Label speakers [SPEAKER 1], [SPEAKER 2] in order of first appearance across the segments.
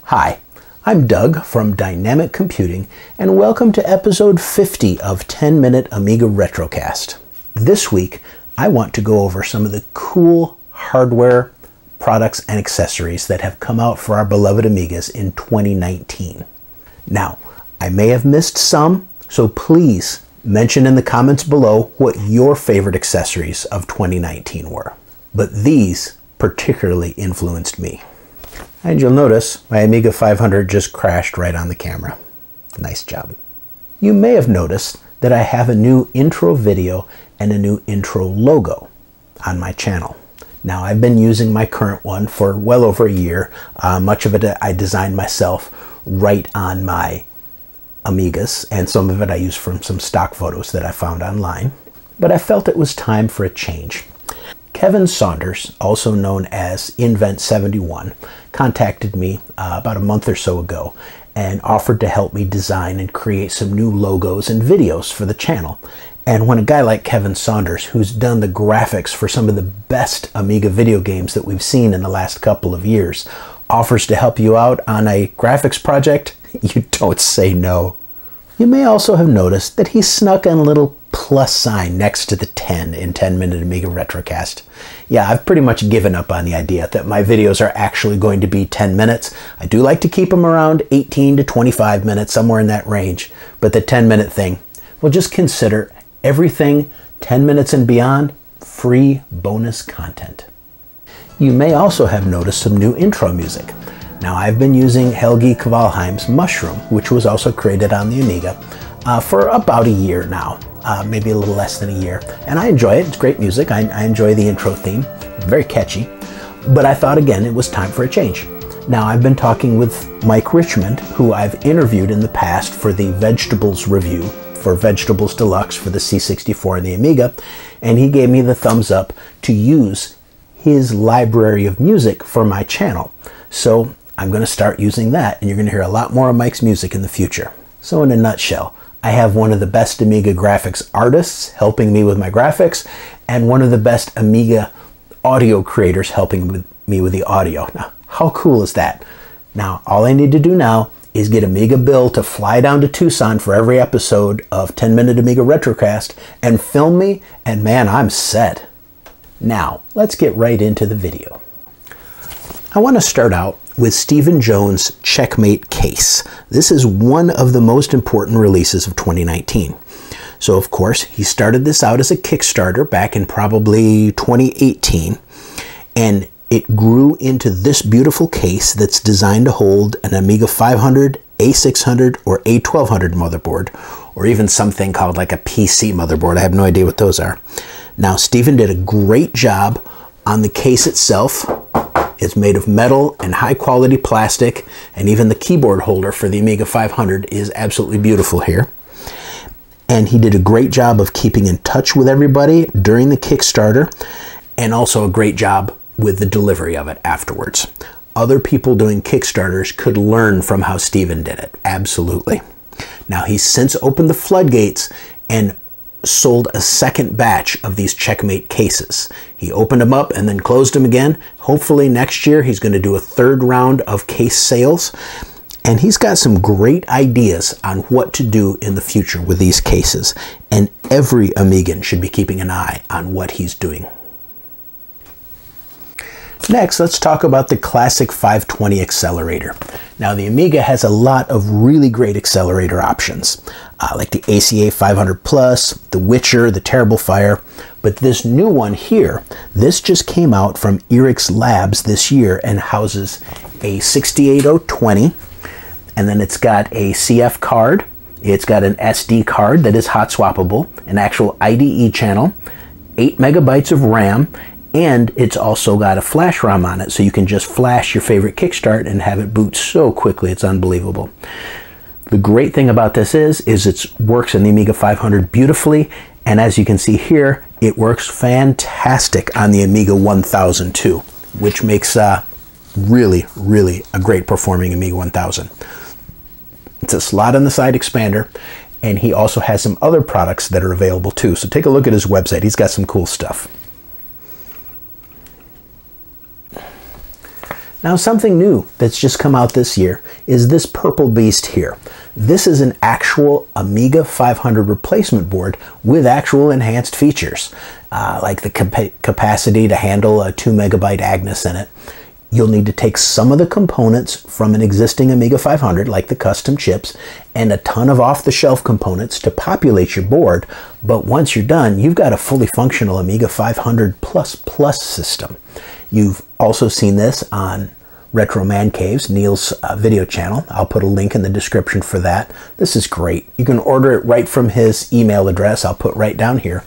[SPEAKER 1] Hi, I'm Doug from Dynamic Computing, and welcome to episode 50 of 10-Minute Amiga Retrocast. This week, I want to go over some of the cool hardware, products, and accessories that have come out for our beloved Amigas in 2019. Now, I may have missed some, so please mention in the comments below what your favorite accessories of 2019 were. But these particularly influenced me. And you'll notice my Amiga 500 just crashed right on the camera. Nice job. You may have noticed that I have a new intro video and a new intro logo on my channel. Now, I've been using my current one for well over a year. Much of it I designed myself right on my Amigas, and some of it I used from some stock photos that I found online. But I felt it was time for a change. Kevin Saunders, also known as Invent71, contacted me about a month or so ago and offered to help me design and create some new logos and videos for the channel. And when a guy like Kevin Saunders, who's done the graphics for some of the best Amiga video games that we've seen in the last couple of years, offers to help you out on a graphics project, you don't say no. You may also have noticed that he snuck in a little plus sign next to the 10 in 10-Minute Amiga Retrocast. Yeah, I've pretty much given up on the idea that my videos are actually going to be 10 minutes. I do like to keep them around 18 to 25 minutes, somewhere in that range. But the 10-minute thing, well, just consider everything 10 minutes and beyond free bonus content. You may also have noticed some new intro music. Now, I've been using Helgi Kvalheim's Mushroom, which was also created on the Amiga, for about a year now. Maybe a little less than a year. And I enjoy it. It's great music. I enjoy the intro theme. Very catchy. But I thought, again, it was time for a change. Now, I've been talking with Mike Richmond, who I've interviewed in the past for the Vegetables review for Vegetables Deluxe for the C64 and the Amiga, and he gave me the thumbs up to use his library of music for my channel. So I'm going to start using that, and you're going to hear a lot more of Mike's music in the future. So in a nutshell, I have one of the best Amiga graphics artists helping me with my graphics, and one of the best Amiga audio creators helping me with the audio. Now, how cool is that? Now, all I need to do now is get Amiga Bill to fly down to Tucson for every episode of 10-Minute Amiga Retrocast and film me, and man, I'm set. Now, let's get right into the video. I want to start out with Stephen Jones' Checkmate case. This is one of the most important releases of 2019. So of course, he started this out as a Kickstarter back in probably 2018, and it grew into this beautiful case that's designed to hold an Amiga 500, A600, or A1200 motherboard, or even something called like a PC motherboard. I have no idea what those are. Now, Stephen did a great job on the case itself. It's made of metal and high quality plastic, and even the keyboard holder for the Amiga 500 is absolutely beautiful here. And he did a great job of keeping in touch with everybody during the Kickstarter, and also a great job with the delivery of it afterwards. Other people doing Kickstarters could learn from how Stephen did it, absolutely. Now, he's since opened the floodgates and sold a second batch of these Checkmate cases. He opened them up and then closed them again. Hopefully next year he's going to do a third round of case sales, and he's got some great ideas on what to do in the future with these cases, and every Amigan should be keeping an eye on what he's doing. Next, let's talk about the classic 520 accelerator. Now, the Amiga has a lot of really great accelerator options, like the ACA 500 Plus, the Witcher, the Terrible Fire, but this new one here, this just came out from Irix Labs this year and houses a 68020, and then it's got a CF card, it's got an SD card that is hot swappable, an actual IDE channel, 8 megabytes of RAM, and it's also got a flash ROM on it, so you can just flash your favorite Kickstart and have it boot so quickly, it's unbelievable. The great thing about this is it works in the Amiga 500 beautifully, and as you can see here, it works fantastic on the Amiga 1000 too, which makes really, really a great performing Amiga 1000. It's a slot on the side expander, and he also has some other products that are available too, so take a look at his website. He's got some cool stuff. Now, something new that's just come out this year is this purple beast here. This is an actual Amiga 500 replacement board with actual enhanced features, like the capacity to handle a 2 megabyte Agnes in it. You'll need to take some of the components from an existing Amiga 500, like the custom chips, and a ton of off-the-shelf components to populate your board, but once you're done, you've got a fully functional Amiga 500++ system. You've also seen this on Retro Man Caves, Neil's video channel. I'll put a link in the description for that. This is great. You can order it right from his email address. I'll put right down here.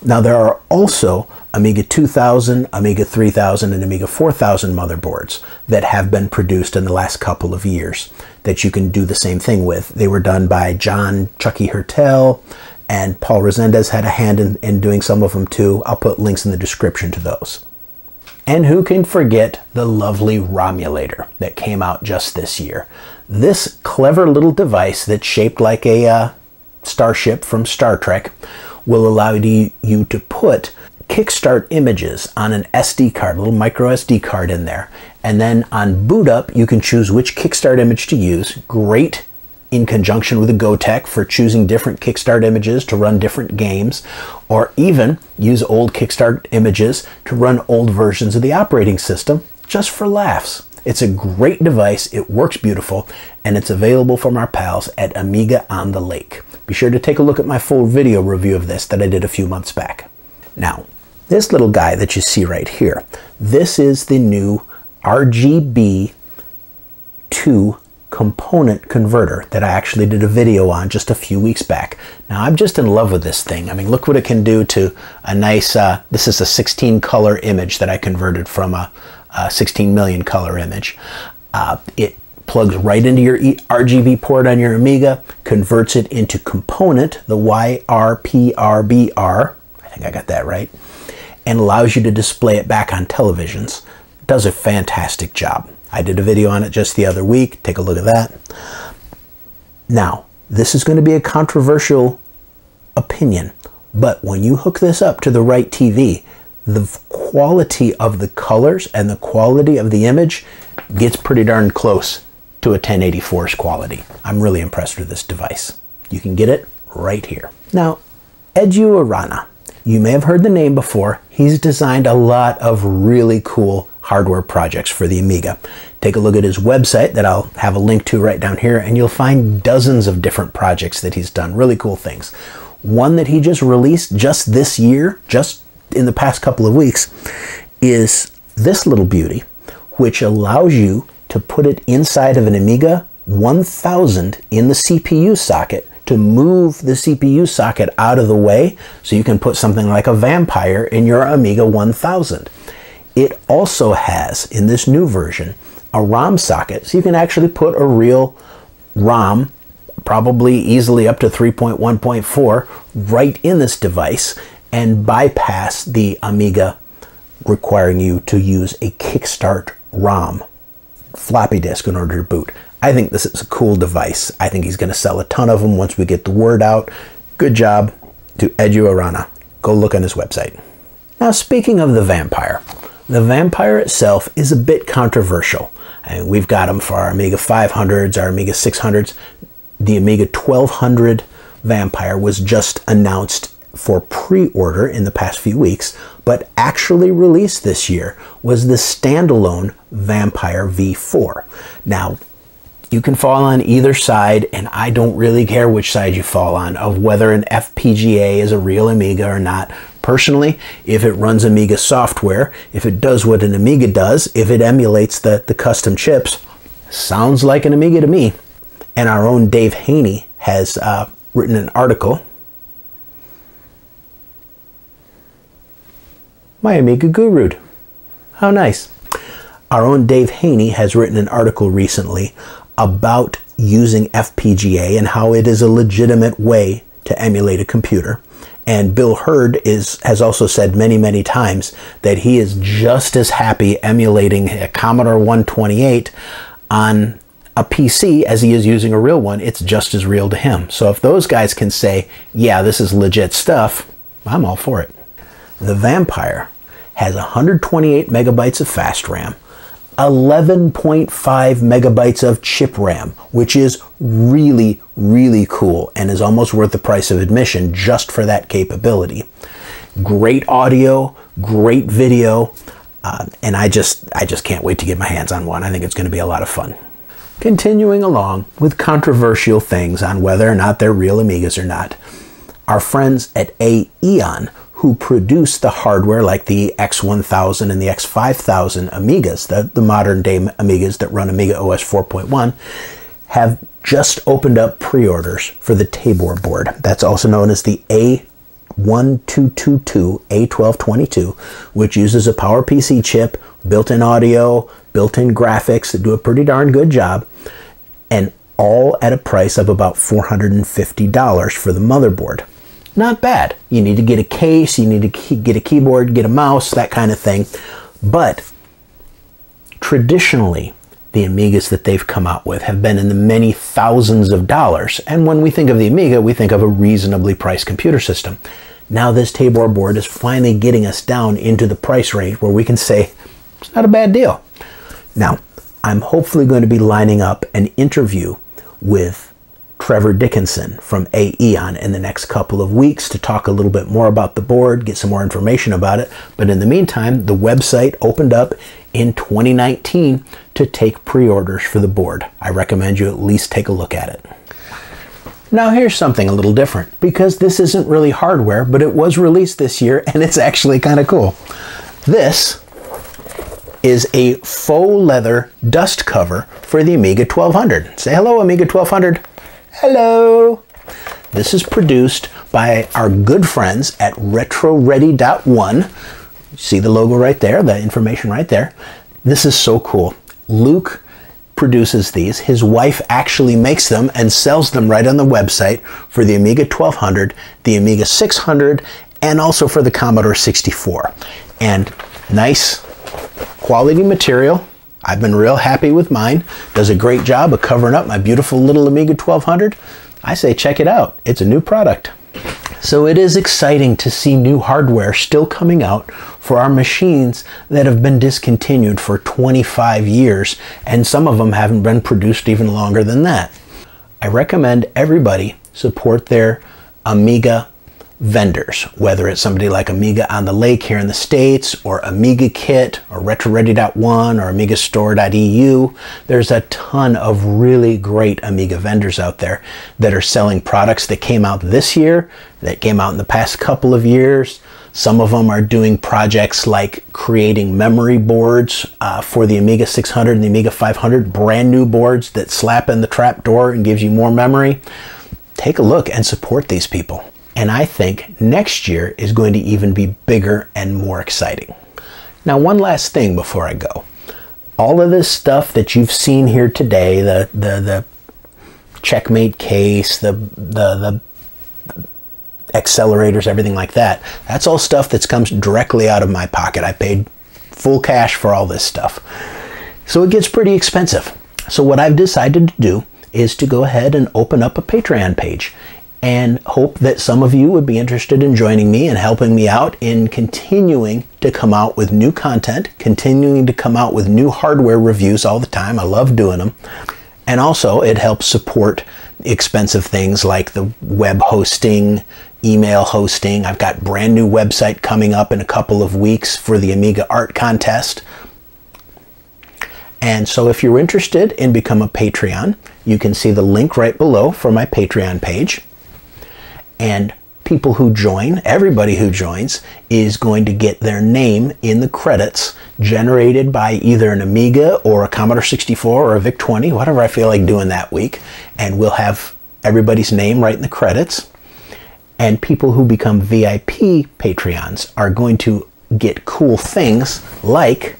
[SPEAKER 1] Now, there are also Amiga 2000, Amiga 3000, and Amiga 4000 motherboards that have been produced in the last couple of years that you can do the same thing with. They were done by John Chucky Hertel, and Paul Resendez had a hand in doing some of them too. I'll put links in the description to those. And who can forget the lovely ROMulator that came out just this year? This clever little device that's shaped like a starship from Star Trek will allow you to put kickstart images on an SD card, a little micro SD card in there. And then on boot up, you can choose which kickstart image to use. Great in conjunction with a GoTech for choosing different kickstart images to run different games, or even use old kickstart images to run old versions of the operating system just for laughs. It's a great device, it works beautiful, and it's available from our pals at Amiga on the Lake. Be sure to take a look at my full video review of this that I did a few months back. Now, this little guy that you see right here, this is the new RGB to component converter that I actually did a video on just a few weeks back. Now, I'm just in love with this thing. I mean, look what it can do to a nice, this is a 16 color image that I converted from a 16 million color image. It plugs right into your RGB port on your Amiga, converts it into component, the YRPRBR, I think I got that right, and allows you to display it back on televisions. Does a fantastic job. I did a video on it just the other week. Take a look at that. Now, this is going to be a controversial opinion, but when you hook this up to the right TV, the quality of the colors and the quality of the image gets pretty darn close to a 1084's quality. I'm really impressed with this device. You can get it right here. Now, Edu Arana. You may have heard the name before. He's designed a lot of really cool hardware projects for the Amiga. Take a look at his website that I'll have a link to right down here, and you'll find dozens of different projects that he's done, really cool things. One that he just released just this year, just in the past couple of weeks, is this little beauty, which allows you to put it inside of an Amiga 1000 in the CPU socket to move the CPU socket out of the way so you can put something like a Vampire in your Amiga 1000. It also has, in this new version, a ROM socket, so you can actually put a real ROM, probably easily up to 3.1.4, right in this device and bypass the Amiga requiring you to use a kickstart ROM floppy disk in order to boot. I think this is a cool device. I think he's going to sell a ton of them once we get the word out. Good job to Edu Arana. Go look on his website. Now, speaking of the Vampire itself is a bit controversial. I mean, we've got them for our Amiga 500s, our Amiga 600s. The Amiga 1200 Vampire was just announced for pre-order in the past few weeks, but actually released this year was the standalone Vampire V4. Now, you can fall on either side, and I don't really care which side you fall on of whether an FPGA is a real Amiga or not. Personally, if it runs Amiga software, if it does what an Amiga does, if it emulates the custom chips, sounds like an Amiga to me. And our own Dave Haney has written an article. My Amiga guru'd. How nice. Our own Dave Haney has written an article recently about using FPGA and how it is a legitimate way to emulate a computer. And Bill Hurd has also said many, many times that he is just as happy emulating a Commodore 128 on a PC as he is using a real one. It's just as real to him. So if those guys can say, yeah, this is legit stuff, I'm all for it. The Vampire has 128 megabytes of fast RAM, 11.5 megabytes of chip RAM, which is really, really cool and is almost worth the price of admission just for that capability. Great audio, great video, and I just can't wait to get my hands on one. I think it's going to be a lot of fun. Continuing along with controversial things on whether or not they're real Amigas or not, our friends at Aeon, who produce the hardware like the X1000 and the X5000 Amigas, the modern day Amigas that run Amiga OS 4.1, have just opened up pre-orders for the Tabor board. That's also known as the A1222, A1222, which uses a PowerPC chip, built-in audio, built-in graphics that do a pretty darn good job, and all at a price of about $450 for the motherboard. Not bad. You need to get a case, you need to get a keyboard, get a mouse, that kind of thing. But traditionally, the Amigas that they've come out with have been in the many thousands of dollars. And when we think of the Amiga, we think of a reasonably priced computer system. Now this Tabor board is finally getting us down into the price range where we can say, it's not a bad deal. Now, I'm hopefully going to be lining up an interview with Trevor Dickinson from Aeon in the next couple of weeks to talk a little bit more about the board, get some more information about it. But in the meantime, the website opened up in 2019 to take pre-orders for the board. I recommend you at least take a look at it. Now here's something a little different, because this isn't really hardware, but it was released this year and it's actually kind of cool. This is a faux leather dust cover for the Amiga 1200. Say hello, Amiga 1200. Hello. This is produced by our good friends at RetroReady.one. See the logo right there, the information right there. This is so cool. Luke produces these. His wife actually makes them and sells them right on the website for the Amiga 1200, the Amiga 600, and also for the Commodore 64. And nice quality material. I've been real happy with mine. Does a great job of covering up my beautiful little Amiga 1200. I say check it out. It's a new product. So it is exciting to see new hardware still coming out for our machines that have been discontinued for 25 years, and some of them haven't been produced even longer than that. I recommend everybody support their Amiga vendors, whether it's somebody like Amiga on the Lake here in the States, or Amiga Kit, or RetroReady.one, or AmigaStore.eu. There's a ton of really great Amiga vendors out there that are selling products that came out this year, that came out in the past couple of years. Some of them are doing projects like creating memory boards for the Amiga 600 and the Amiga 500, brand new boards that slap in the trap door and gives you more memory. Take a look and support these people. And I think next year is going to even be bigger and more exciting. Now, one last thing before I go. All of this stuff that you've seen here today, the Checkmate case, the accelerators, everything like that, that's all stuff that comes directly out of my pocket. I paid full cash for all this stuff. So it gets pretty expensive. So what I've decided to do is to go ahead and open up a Patreon page, and hope that some of you would be interested in joining me and helping me out in continuing to come out with new content, continuing to come out with new hardware reviews all the time. I love doing them. And also it helps support expensive things like the web hosting, email hosting. I've got a brand new website coming up in a couple of weeks for the Amiga Art Contest. And so if you're interested in becoming a Patreon, you can see the link right below for my Patreon page. And people who join, everybody who joins, is going to get their name in the credits generated by either an Amiga or a Commodore 64 or a VIC-20, whatever I feel like doing that week. And we'll have everybody's name right in the credits. And people who become VIP Patreons are going to get cool things like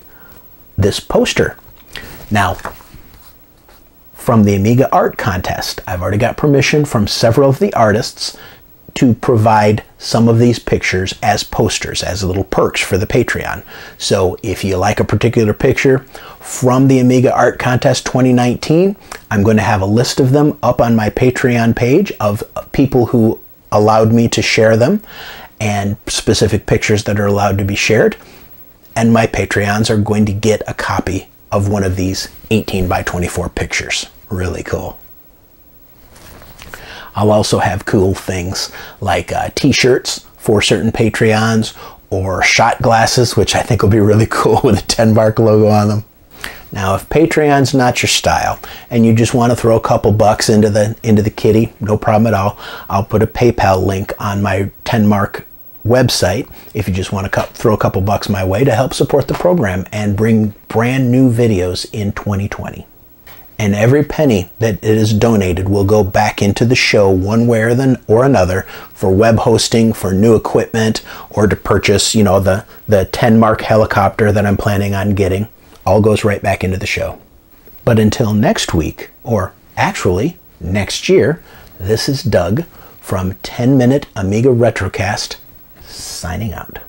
[SPEAKER 1] this poster. Now, from the Amiga Art Contest, I've already got permission from several of the artists to provide some of these pictures as posters, as little perks for the Patreon. So if you like a particular picture from the Amiga Art Contest 2019, I'm going to have a list of them up on my Patreon page of people who allowed me to share them, and specific pictures that are allowed to be shared. And my Patreons are going to get a copy of one of these 18 by 24 pictures. Really cool. I'll also have cool things like t-shirts for certain Patreons, or shot glasses, which I think will be really cool with a Tenmark logo on them. Now, if Patreon's not your style and you just want to throw a couple bucks into the kitty, no problem at all. I'll put a PayPal link on my Tenmark website if you just want to throw a couple bucks my way to help support the program and bring brand new videos in 2020. And every penny that is donated will go back into the show one way or another, for web hosting, for new equipment, or to purchase, you know, the Tenmark helicopter that I'm planning on getting. All goes right back into the show. But until next week, or actually next year, this is Doug from 10 Minute Amiga Retrocast, signing out.